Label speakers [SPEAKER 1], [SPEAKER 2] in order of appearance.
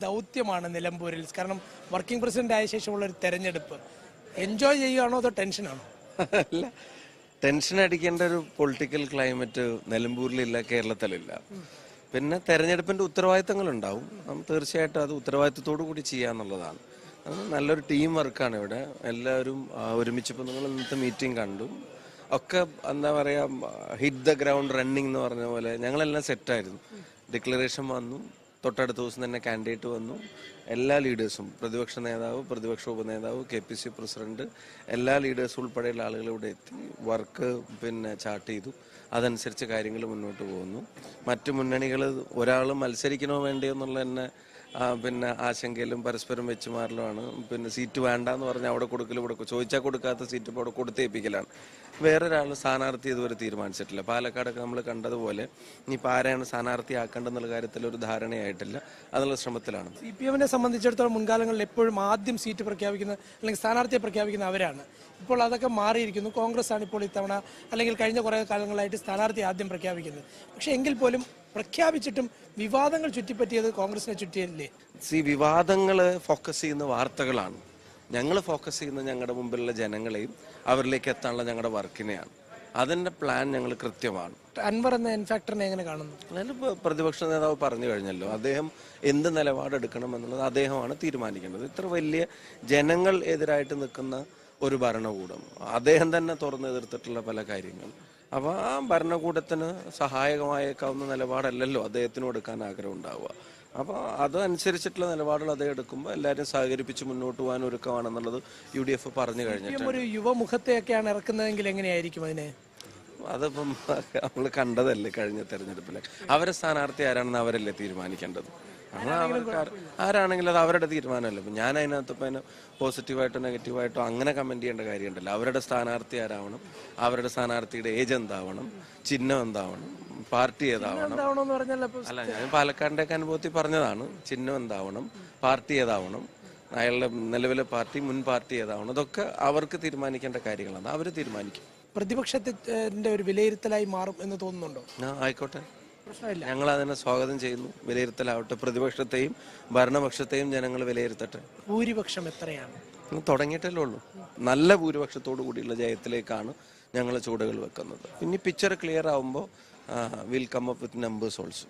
[SPEAKER 1] ദൗത്യമാണ് നിലമ്പൂരിൽ. കാരണം വർക്കിംഗ് പ്രസിഡന്റ് ആയ ശേഷമുള്ള ഒരു തെരഞ്ഞെടുപ്പ് എൻജോയ് ചെയ്യുകയാണോ അതോ ടെൻഷനാണോ?
[SPEAKER 2] അല്ല, ടെൻഷൻ അടിക്കേണ്ട ഒരു പൊളിറ്റിക്കൽ ക്ലൈമറ്റ് നിലമ്പൂരിലില്ല, കേരളത്തിലില്ല. പിന്നെ തെരഞ്ഞെടുപ്പിന്റെ ഉത്തരവാദിത്തങ്ങൾ ഉണ്ടാവും. തീർച്ചയായിട്ടും അത് ഉത്തരവാദിത്തത്തോടു കൂടി ചെയ്യാന്നുള്ളതാണ്. അത് നല്ലൊരു ടീം വർക്കാണ് ഇവിടെ. എല്ലാവരും ഒരുമിച്ചിപ്പോൾ നിങ്ങൾ ഇന്നത്തെ മീറ്റിംഗ് കണ്ടു. ഒക്കെ എന്താ പറയാ, ഹിറ്റ് ദ ഗ്രൗണ്ട് റണ്ണിങ് എന്ന് പറഞ്ഞ പോലെ ഞങ്ങളെല്ലാം സെറ്റായിരുന്നു. ഡിക്ലറേഷൻ വന്നു, തൊട്ടടുത്ത ദിവസം തന്നെ കാൻഡിഡേറ്റ് വന്നു. എല്ലാ ലീഡേഴ്സും, പ്രതിപക്ഷ നേതാവ്, പ്രതിപക്ഷ ഉപനേതാവ്, KPC പ്രസിഡന്റ്, എല്ലാ ലീഡേഴ്സും ഉൾപ്പെടെയുള്ള ആളുകൾ ഇവിടെ എത്തി. വർക്ക് ചാർട്ട് ചെയ്തു. അതനുസരിച്ച് കാര്യങ്ങൾ മുന്നോട്ട് പോകുന്നു. മറ്റു മുന്നണികൾ ഒരാൾ മത്സരിക്കണോ വേണ്ടയോ എന്നുള്ള തന്നെ ആശങ്കയിലും പരസ്പരം വെച്ചുമാറലുമാണ്. സീറ്റ് വേണ്ട എന്ന് പറഞ്ഞാൽ അവിടെ കൊടുക്കലും ഇവിടെ ചോദിച്ചാൽ കൊടുക്കാത്ത സീറ്റ് ഇപ്പോൾ അവിടെ കൊടുത്തേൽപ്പിക്കലാണ്. വേറൊരാൾ സ്ഥാനാർത്ഥി ഇതുവരെ തീരുമാനിച്ചിട്ടില്ല. പാലക്കാടൊക്കെ നമ്മൾ കണ്ടതുപോലെ ഇനിയിപ്പോൾ ആരെയാണ് സ്ഥാനാർത്ഥിയാക്കേണ്ടെന്നുള്ള കാര്യത്തിൽ ഒരു ധാരണയായിട്ടില്ല. അതിനുള്ള ശ്രമത്തിലാണ്.
[SPEAKER 1] CPM-നെ സംബന്ധിച്ചിടത്തോളം മുൻകാലങ്ങളിൽ എപ്പോഴും ആദ്യം സീറ്റ് പ്രഖ്യാപിക്കുന്ന അല്ലെങ്കിൽ സ്ഥാനാർത്ഥിയെ പ്രഖ്യാപിക്കുന്ന അവരാണ്. ഇപ്പോൾ അതൊക്കെ മാറിയിരിക്കുന്നു. കോൺഗ്രസ് ആണ് ഇപ്പോൾ ഇത്തവണ അല്ലെങ്കിൽ കഴിഞ്ഞ കുറേ കാലങ്ങളായിട്ട് സ്ഥാനാർത്ഥി ആദ്യം പ്രഖ്യാപിക്കുന്നത്. പക്ഷെ എങ്കിൽ പോലും പ്രഖ്യാപിച്ചിട്ടും വിവാദങ്ങൾ ചുറ്റിപ്പറ്റിയത് കോൺഗ്രസിനെ ചുറ്റിയല്ലേ?
[SPEAKER 2] വിവാദങ്ങൾ ഫോക്കസ് ചെയ്യുന്ന വാർത്തകളാണ്. ഞങ്ങൾ ഫോക്കസ് ചെയ്യുന്ന ഞങ്ങളുടെ മുമ്പിലുള്ള ജനങ്ങളെയും അവരിലേക്ക് എത്താനുള്ള ഞങ്ങളുടെ വർക്കിനെയാണ്. അതിന്റെ പ്ലാൻ ഞങ്ങൾ കൃത്യമാണ്.
[SPEAKER 1] അൻവർ എന്ന ഇൻഫാക്ടറിനെ എങ്ങനെ കാണുന്നു?
[SPEAKER 2] അതിൽ പ്രതിപക്ഷ നേതാവ് പറഞ്ഞു കഴിഞ്ഞല്ലോ, അദ്ദേഹം എന്ത് നിലപാടെടുക്കണം എന്നുള്ളത് അദ്ദേഹമാണ് തീരുമാനിക്കേണ്ടത്. ഇത്ര വലിയ ജനങ്ങൾ എതിരായിട്ട് നിൽക്കുന്ന ഒരു ഭരണകൂടം, അദ്ദേഹം തന്നെ തുറന്നു എതിർത്തിട്ടുള്ള പല കാര്യങ്ങൾ. അപ്പോൾ ആ ഭരണകൂടത്തിന് സഹായകമായേക്കാവുന്ന നിലപാടല്ലല്ലോ അദ്ദേഹത്തിന് എടുക്കാൻ ആഗ്രഹം ഉണ്ടാവുക. അപ്പോൾ അതനുസരിച്ചിട്ടുള്ള നിലപാടുകൾ അദ്ദേഹം എടുക്കുമ്പോൾ എല്ലാവരും സഹകരിപ്പിച്ച് മുന്നോട്ട് പോകാൻ ഒരുക്കമാണെന്നുള്ളത് UDF പറഞ്ഞു കഴിഞ്ഞിട്ടുണ്ട്.
[SPEAKER 1] ഒരു യുവമുഖത്തെയൊക്കെയാണ് ഇറക്കുന്നതെങ്കിൽ എങ്ങനെയായിരിക്കും അതിനെ?
[SPEAKER 2] അതിപ്പം നമ്മൾ കണ്ടതല്ലേ കഴിഞ്ഞ തെരഞ്ഞെടുപ്പിൽ. അവരെ സ്ഥാനാർത്ഥി ആരാണെന്ന് അവരല്ലേ തീരുമാനിക്കേണ്ടത്. ആരാണെങ്കിലും അത് അവരുടെ തീരുമാനമല്ലേ. ഇപ്പം ഞാൻ അതിനകത്ത് ഇപ്പം പോസിറ്റീവായിട്ടോ നെഗറ്റീവായിട്ടോ അങ്ങനെ കമന്റ് ചെയ്യേണ്ട കാര്യമുണ്ടല്ലോ. അവരുടെ സ്ഥാനാർത്ഥി ആരാവണം, അവരുടെ സ്ഥാനാർത്ഥിയുടെ ഏജ് എന്താവണം, ചിഹ്നം എന്താവണം, പാർട്ടി ഏതാവണം. അല്ല, ഞാൻ പാലക്കാടിന്റെ അനുഭവത്തിൽ പറഞ്ഞതാണ്. ചിഹ്നം എന്താവണം, പാർട്ടി ഏതാവണം, അയാളുടെ നിലവിലെ പാർട്ടി, മുൻ പാർട്ടി ഏതാവണം, അതൊക്കെ അവർക്ക് തീരുമാനിക്കേണ്ട കാര്യങ്ങളാണ്. അവർ തീരുമാനിക്കും.
[SPEAKER 1] പ്രതിപക്ഷത്തിന്റെ ഒരു വിലയിരുത്തലായി മാറും എന്ന് തോന്നുന്നുണ്ടോ?
[SPEAKER 2] ആയിക്കോട്ടെ, ഞങ്ങൾ അതിനെ സ്വാഗതം ചെയ്യുന്നു. വിലയിരുത്തലാവട്ടെ. പ്രതിപക്ഷത്തെയും ഭരണപക്ഷത്തെയും ജനങ്ങൾ വിലയിരുത്തട്ടെ.
[SPEAKER 1] ഭൂരിപക്ഷം എത്രയാണ്?
[SPEAKER 2] തുടങ്ങിയിട്ടല്ലേ ഉള്ളൂ. നല്ല ഭൂരിപക്ഷത്തോടു കൂടിയുള്ള ജയത്തിലേക്കാണ് ഞങ്ങൾ ചുവടുകൾ വെക്കുന്നത്. പിന്നെ പിക്ചർ ക്ലിയർ ആവുമ്പോൾ will come up with numbers also.